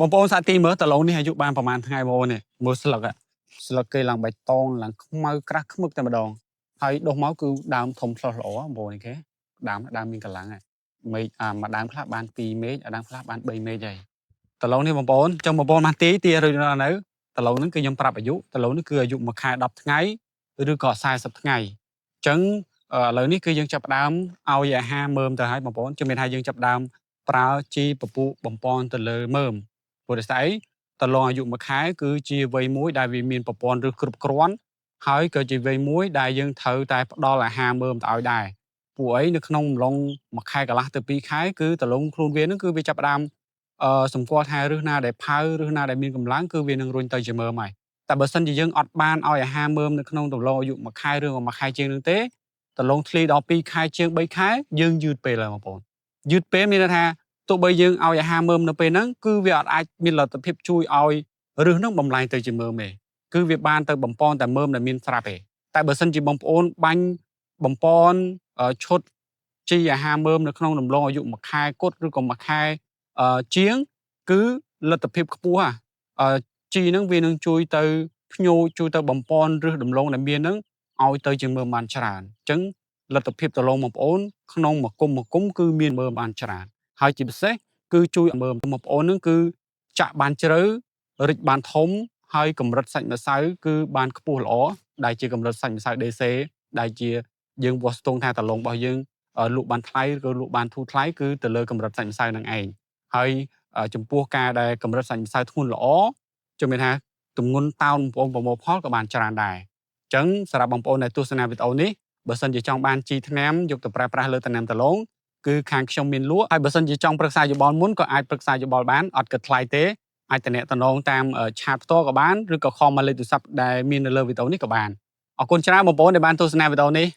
បងប្អូនសាកទីមើលតឡូននេះអាយុបានប្រហែលថ្ងៃបងប្អូននេះមើលស្លឹកស្លឹកគេឡើងបៃតងឡើងខ្មៅក្រាស់ខ្មឹកតែម្ដងហើយដុះមកគឺដើមធំឆ្លុះល្អបងប្អូនគេដើមមានកម្លាំងហើយមេឃមួយដើមខ្លះបាន2មេឃដើមខ្លះបាន3មេឃហើយតឡូននេះបងប្អូនចង់បងប្អូនបានទីឬនៅតឡូនហ្នឹងគឺខ្ញុំប្រាប់អាយុតឡូននេះគឺអាយុ1ខែ10ថ្ងៃឬក៏40ថ្ងៃអញ្ចឹងឥឡូវនេះគឺយើងចាប់ផ្ដើមឲ្យអាហារមើមទៅហើយបងប្អូនជំរាបថាយើងចាប់ផ្ដើមប្រើជីពពុះបំពន់ទៅលើមើមព្រោះតែស្អីតឡងអាយុ1ខែគឺជាវ័យមួយដែលវាមានប្រព័ន្ធរឹសគ្រប់គ្រាន់ហើយក៏ជាវ័យមួយដែលយើងត្រូវតែផ្ដល់អាហារមើមទៅឲ្យដែរពួកអីនៅក្នុងអំឡុង1ខែកន្លះទៅ2ខែគឺតឡងខ្លួនវានឹងគឺវាចាប់ផ្ដើមសម្គាល់ថារឹសណាដែលផៅរឹសណាដែលមានកម្លាំងគឺវានឹងរុញទៅជាមើមហើយតែបើសិនជាយើងអត់បានឲ្យអាហារមើមនៅក្នុងតឡងអាយុ1ខែឬក៏1ខែជាងនឹងទេតឡងធ្លីដល់2ខែជាង3ខែយើងយឺតពេលហើយបងប្អូនយឺតពេលមានន័យថាទោះបីយើងឲ្យអាហារមើមនៅពេលហ្នឹងគឺវាអត់អាចមានលទ្ធភាពជួយឲ្យរឹសហ្នឹងបំលែងទៅជាមើមទេគឺវាបានទៅបំពន់តែមើមដែលមានស្រាប់ទេតែបើសិនជាបងប្អូនបាញ់បំពន់ឈុតជីអាហារមើមនៅក្នុងដំឡូងអាយុ1ខែគត់ឬក៏1ខែជាងគឺលទ្ធភាពខ្ពស់ជីហ្នឹងវានឹងជួយទៅភ្ញូជួយទៅបំពន់រឹសដំឡូងដែលមានហ្នឹងឲ្យទៅជាមើមបានច្រើនអញ្ចឹងលទ្ធភាពតឡងបងប្អូនក្នុងមួយគុំគឺមានមើមបានច្រើនហើយជាពិសេសគឺជួយមើមបងប្អូននឹងគឺចាក់បានជ្រៅរិចបានធំហើយកម្រិតសាច់ម្សៅគឺបានខ្ពស់ល្អដែលជាកម្រិតសាច់ម្សៅ DC ដែលជាយើងវាស់ស្ទង់ថាតឡងរបស់យើងលក់បានថ្លៃឬលក់បានធូរថ្លៃគឺទៅលើកម្រិតសាច់ម្សៅនឹងឯងហើយចំពោះការដែលកម្រិតសាច់ម្សៅធ្ងន់ល្អជំរាបថាទម្ងន់តោនបងប្អូនប្រមូលផលក៏បានច្រើនដែរអញ្ចឹងសម្រាប់បងប្អូនដែលទស្សនាវីដេអូនេះបើសិនជាចង់បានជីថ្នាំយកទៅប្រើប្រាស់លើដំណាំតឡងគឺខាងខ្ញុំមានលក់ហើយបើសិនជាចង់ប្រឹក្សាយោបល់មុនក៏អាចប្រឹក្សាយោបល់បានអត់គិតថ្លៃទេអាចតំណងតាមឆាតផ្ទាល់ក៏បានឬក៏ខមមកលេខទូរស័ព្ទដែលមាននៅលើវីដេអូនេះក៏បានអរគុណច្រើនបងប្អូនដែលបានទស្សនាវីដេអូនេះ